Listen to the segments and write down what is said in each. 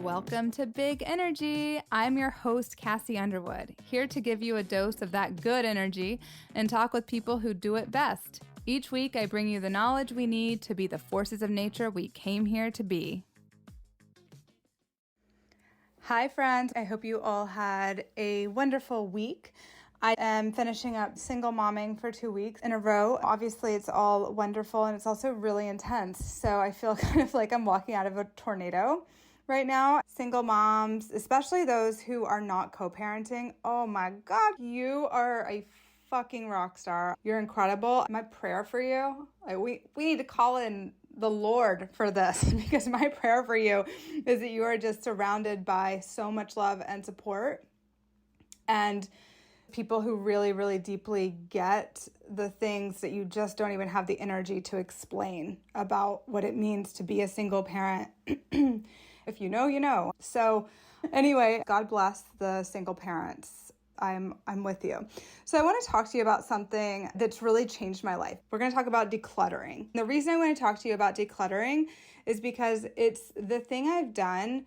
Welcome to Big Energy. I'm your host, Kassi Underwood, here to give you a dose of that good energy and talk with people who do it best. Each week, I bring you the knowledge we need to be the forces of nature we came here to be. Hi, friends. I hope you all had a wonderful week. I am finishing up single momming for 2 weeks in a row. Obviously, it's all wonderful and it's also really intense. So I feel kind of like I'm walking out of a tornado right now. Single moms, especially those who are not co-parenting. Oh my God, you are a fucking rock star. You're incredible. My prayer for you, we need to call in the Lord for this, because my prayer for you is that you are just surrounded by so much love and support and people who really, really deeply get the things that you just don't even have the energy to explain about what it means to be a single parent. If you know, you know. So anyway, God bless the single parents. I'm with you. So I want to talk to you about something that's really changed my life. We're going to talk about decluttering. The reason I want to talk to you about decluttering is because it's the thing I've done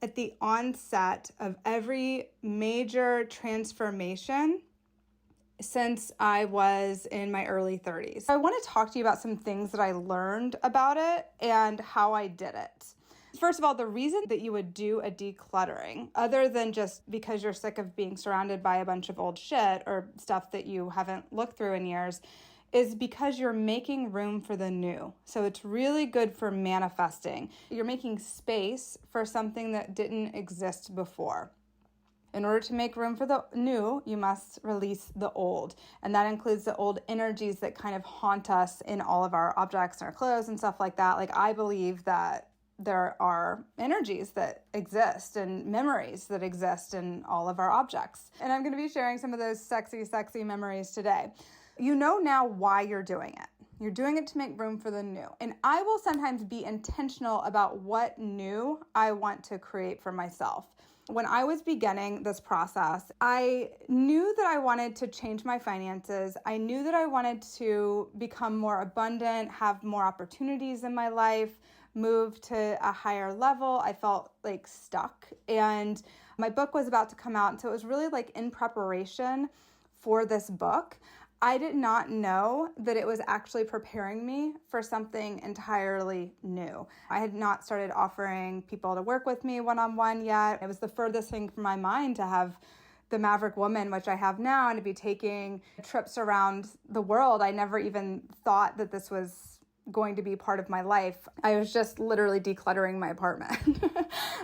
at the onset of every major transformation since I was in my early 30s. I want to talk to you about some things that I learned about it and how I did it. First of all, the reason that you would do a decluttering, other than just because you're sick of being surrounded by a bunch of old shit or stuff that you haven't looked through in years, is because you're making room for the new. So it's really good for manifesting. You're making space for something that didn't exist before. In order to make room for the new, you must release the old. And that includes the old energies that kind of haunt us in all of our objects and our clothes and stuff like that. Like, I believe that there are energies that exist and memories that exist in all of our objects. And I'm going to be sharing some of those sexy, sexy memories today. You know now why you're doing it. You're doing it to make room for the new. And I will sometimes be intentional about what new I want to create for myself. When I was beginning this process, I knew that I wanted to change my finances. I knew that I wanted to become more abundant, have more opportunities in my life, move to a higher level. I felt like stuck, and my book was about to come out. So it was really like in preparation for this book. I did not know that it was actually preparing me for something entirely new. I had not started offering people to work with me one-on-one yet. It was the furthest thing from my mind to have the Maverick Woman, which I have now, and to be taking trips around the world. I never even thought that this was going to be part of my life. I was just literally decluttering my apartment.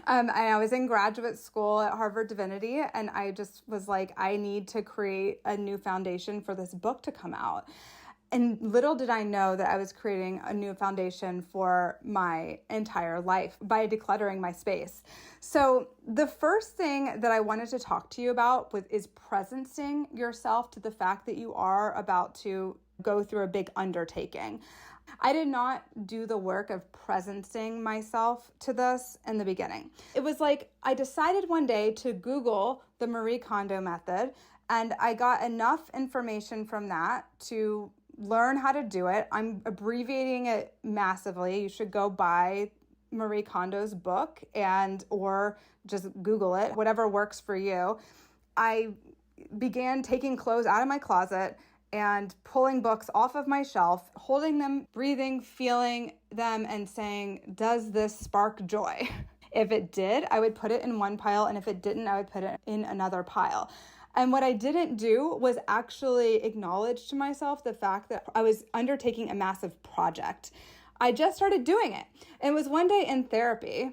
And I was in graduate school at Harvard Divinity, and I just was like, I need to create a new foundation for this book to come out. And little did I know that I was creating a new foundation for my entire life by decluttering my space. So the first thing that I wanted to talk to you about is presencing yourself to the fact that you are about to go through a big undertaking. I did not do the work of presencing myself to this in the beginning. It was like I decided one day to Google the Marie Kondo method, and I got enough information from that to learn how to do it. I'm abbreviating it massively. You should go buy Marie Kondo's book or just Google it, whatever works for you. I began taking clothes out of my closet and pulling books off of my shelf, holding them, breathing, feeling them, and saying, does this spark joy? If it did, I would put it in one pile, and if it didn't, I would put it in another pile. And what I didn't do was actually acknowledge to myself the fact that I was undertaking a massive project. I just started doing it. And it was one day in therapy,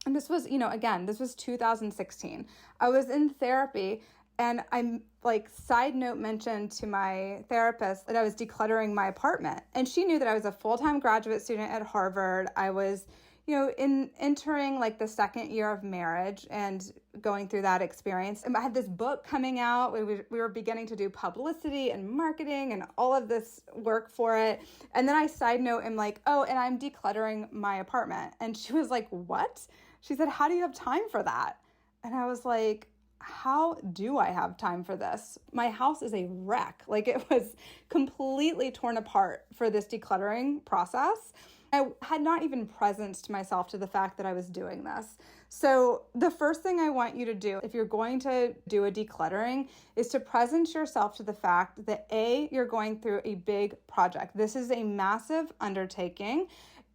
and this was, this was 2016. I was in therapy, and I'm side note mentioned to my therapist that I was decluttering my apartment. And she knew that I was a full-time graduate student at Harvard. I was, entering the second year of marriage and going through that experience. And I had this book coming out. We were beginning to do publicity and marketing and all of this work for it. And then I side note am like, oh, and I'm decluttering my apartment. And she was like, what? She said, how do you have time for that? And I was like, how do I have time for this? My house is a wreck. It was completely torn apart for this decluttering process. I had not even presenced myself to the fact that I was doing this. So the first thing I want you to do, if you're going to do a decluttering, is to present yourself to the fact that A, you're going through a big project. This is a massive undertaking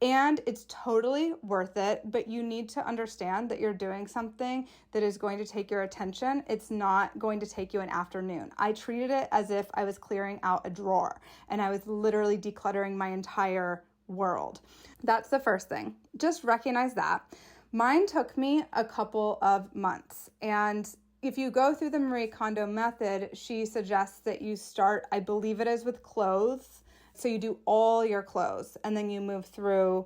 and it's totally worth it, but you need to understand that you're doing something that is going to take your attention. It's not going to take you an afternoon. I treated it as if I was clearing out a drawer and I was literally decluttering my entire world. That's the first thing. Just recognize that. Mine took me a couple of months. And if you go through the Marie Kondo method, she suggests that you start, I believe it is with clothes. So you do all your clothes and then you move through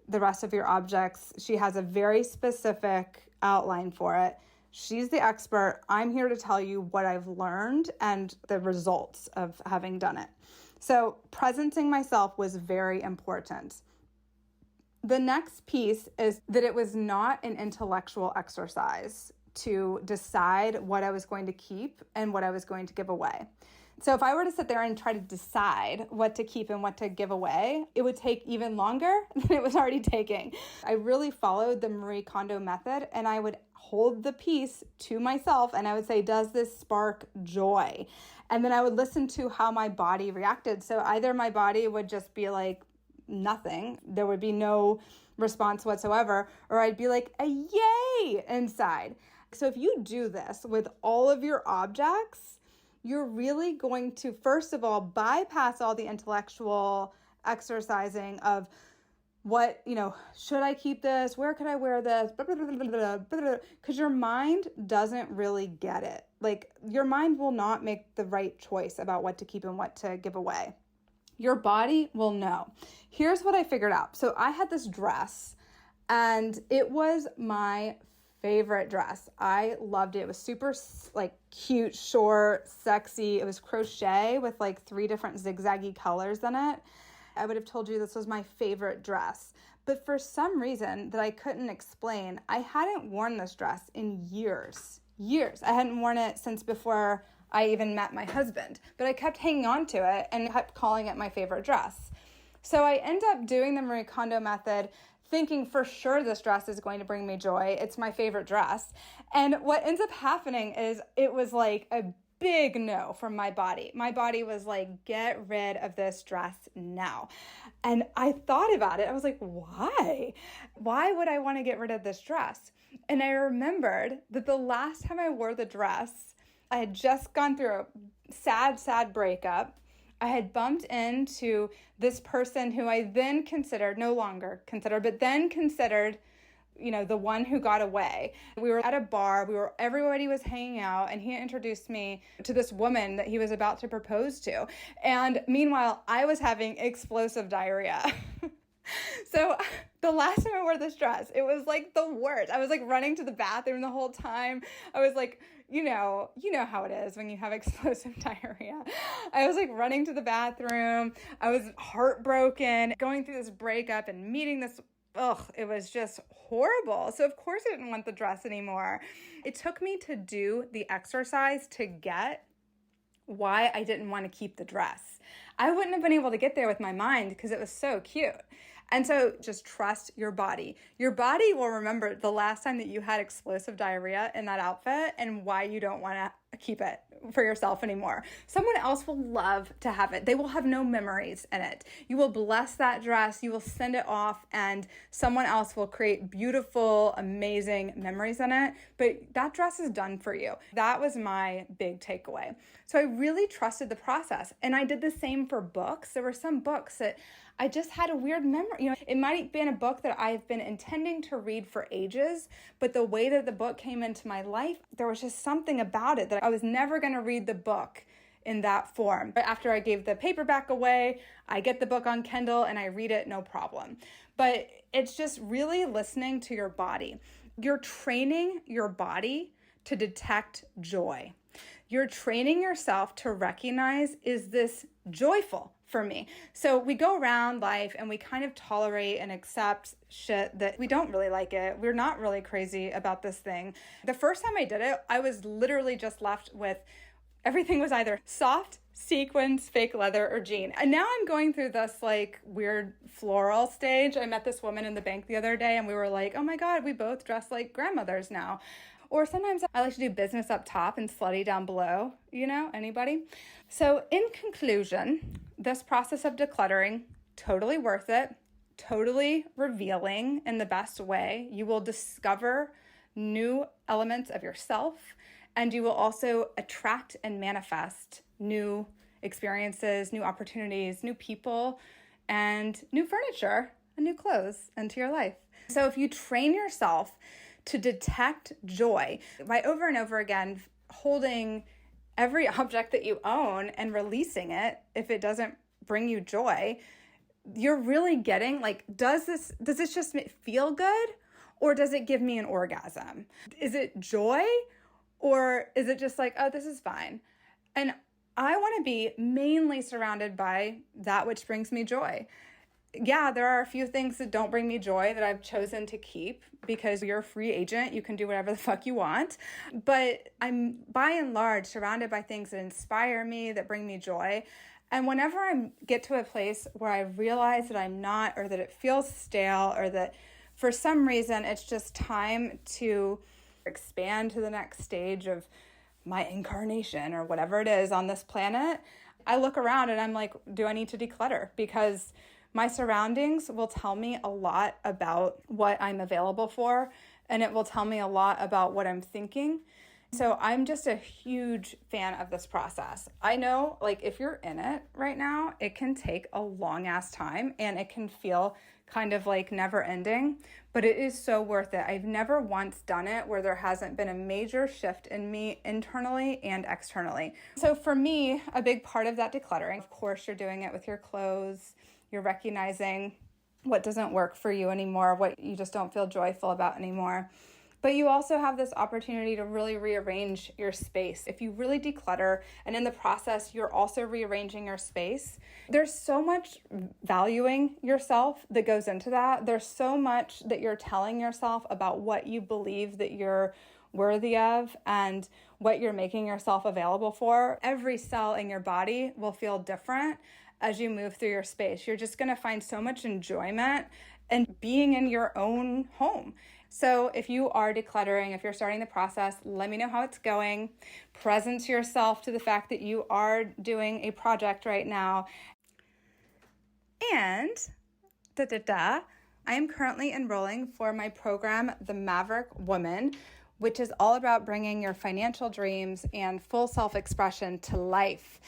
the rest of your objects. She has a very specific outline for it. She's the expert. I'm here to tell you what I've learned and the results of having done it. So presenting myself was very important. The next piece is that it was not an intellectual exercise to decide what I was going to keep and what I was going to give away. So if I were to sit there and try to decide what to keep and what to give away, it would take even longer than it was already taking. I really followed the Marie Kondo method and I would hold the piece to myself and I would say, does this spark joy? And then I would listen to how my body reacted. So either my body would just be like, nothing, there would be no response whatsoever, or I'd be like a yay inside. So if you do this with all of your objects, you're really going to, first of all, bypass all the intellectual exercising of what, should I keep this? Where could I wear this? Because your mind doesn't really get it. Like your mind will not make the right choice about what to keep and what to give away. Your body will know. Here's what I figured out. So I had this dress and it was my favorite dress. I loved it. It was super cute, short, sexy. It was crochet with 3 different zigzaggy colors in it. I would have told you this was my favorite dress. But for some reason that I couldn't explain, I hadn't worn this dress in years. I hadn't worn it since before I even met my husband, but I kept hanging on to it and kept calling it my favorite dress. So I end up doing the Marie Kondo method, thinking for sure this dress is going to bring me joy. It's my favorite dress. And what ends up happening is it was like a big no from my body. My body was like, get rid of this dress now. And I thought about it. I was like, why? Why would I want to get rid of this dress? And I remembered that the last time I wore the dress, I had just gone through a sad breakup. I had bumped into this person who I then considered, no longer considered, but then considered, the one who got away. We were at a bar, everybody was hanging out, and he introduced me to this woman that he was about to propose to. And meanwhile, I was having explosive diarrhea. So the last time I wore this dress, it was like the worst. I was like running to the bathroom the whole time. I was like, you know how it is when you have explosive diarrhea. I was like running to the bathroom. I was heartbroken, going through this breakup and meeting this. It was just horrible. So of course I didn't want the dress anymore. It took me to do the exercise to get why I didn't want to keep the dress. I wouldn't have been able to get there with my mind because it was so cute. And so just trust your body. Your body will remember the last time that you had explosive diarrhea in that outfit and why you don't want to keep it for yourself anymore. Someone else will love to have it. They will have no memories in it. You will bless that dress, you will send it off, and someone else will create beautiful, amazing memories in it. But that dress is done for you. That was my big takeaway. So I really trusted the process. And I did the same for books. There were some books that I just had a weird memory. It might have been a book that I've been intending to read for ages, but the way that the book came into my life, there was just something about it that I was never going to read the book in that form. But after I gave the paperback away, I get the book on Kindle and I read it, no problem. But it's just really listening to your body. You're training your body to detect joy. You're training yourself to recognize, is this joyful for me? So we go around life and we kind of tolerate and accept shit that we don't really like it. We're not really crazy about this thing. The first time I did it, I was literally just left with Everything was either soft, sequins, fake leather, or jean. And now I'm going through this like weird floral stage. I met this woman in the bank the other day and we were like, oh my God, we both dress like grandmothers now. Or sometimes I like to do business up top and slutty down below, anybody? So in conclusion, this process of decluttering, totally worth it, totally revealing in the best way. You will discover new elements of yourself, and you will also attract and manifest new experiences, new opportunities, new people, and new furniture and new clothes into your life. So if you train yourself to detect joy by over and over again holding every object that you own and releasing it if it doesn't bring you joy, you're really getting like, does this just feel good, or does it give me an orgasm? Is it joy, or is it just like, oh, this is fine? And I want to be mainly surrounded by that which brings me joy. Yeah, there are a few things that don't bring me joy that I've chosen to keep because you're a free agent. You can do whatever the fuck you want. But I'm by and large surrounded by things that inspire me, that bring me joy. And whenever I get to a place where I realize that I'm not, or that it feels stale, or that for some reason it's just time to expand to the next stage of my incarnation or whatever it is on this planet, I look around and I'm like, do I need to declutter? Because my surroundings will tell me a lot about what I'm available for, and it will tell me a lot about what I'm thinking. So I'm just a huge fan of this process. I know, like, if you're in it right now, it can take a long ass time and it can feel kind of like never ending, but it is so worth it. I've never once done it where there hasn't been a major shift in me internally and externally. So for me, a big part of that decluttering, of course, you're doing it with your clothes. You're recognizing what doesn't work for you anymore, what you just don't feel joyful about anymore. But you also have this opportunity to really rearrange your space. If you really declutter, and in the process, you're also rearranging your space, there's so much valuing yourself that goes into that. There's so much that you're telling yourself about what you believe that you're worthy of and what you're making yourself available for. Every cell in your body will feel different as you move through your space. You're just going to find so much enjoyment in being in your own home. So if you are decluttering, if you're starting the process, let me know how it's going. Present yourself to the fact that you are doing a project right now. And I am currently enrolling for my program, The Maverick Woman, which is all about bringing your financial dreams and full self-expression to life.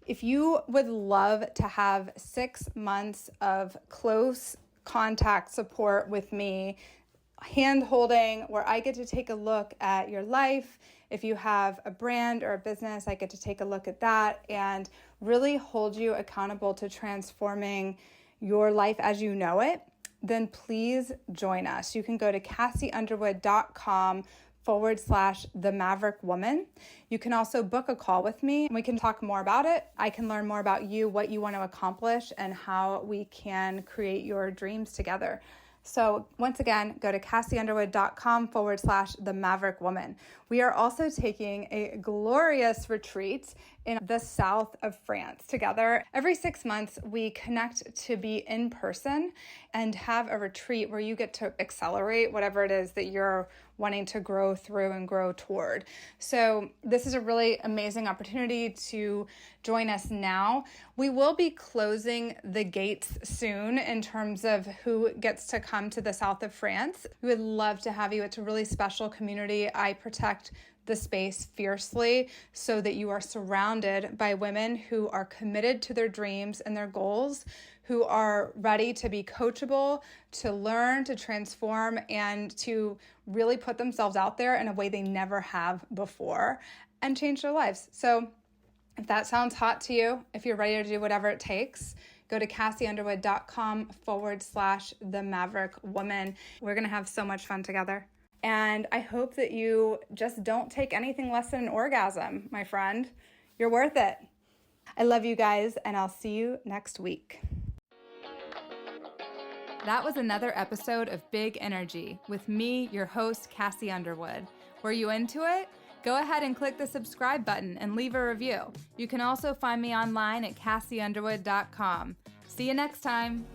If you would love to have 6 months of close contact support with me, hand holding, where I get to take a look at your life. If you have a brand or a business, I get to take a look at that and really hold you accountable to transforming your life as you know it, then please join us. You can go to kassiunderwood.com/The Maverick Woman. You can also book a call with me and we can talk more about it. I can learn more about you, what you want to accomplish, and how we can create your dreams together. So once again, go to kassiunderwood.com/The Maverick Woman. We are also taking a glorious retreat in the south of France together. Every 6 months, we connect to be in person and have a retreat where you get to accelerate whatever it is that you're wanting to grow through and grow toward. So this is a really amazing opportunity to join us now. We will be closing the gates soon in terms of who gets to come to the south of France. We would love to have you. It's a really special community. I protect the space fiercely so that you are surrounded by women who are committed to their dreams and their goals, who are ready to be coachable, to learn, to transform, and to really put themselves out there in a way they never have before and change their lives. So if that sounds hot to you, if you're ready to do whatever it takes, go to kassiunderwood.com/The Maverick Woman. We're going to have so much fun together. And I hope that you just don't take anything less than an orgasm, my friend. You're worth it. I love you guys, and I'll see you next week. That was another episode of Big Energy with me, your host, Kassi Underwood. Were you into it? Go ahead and click the subscribe button and leave a review. You can also find me online at KassiUnderwood.com. See you next time.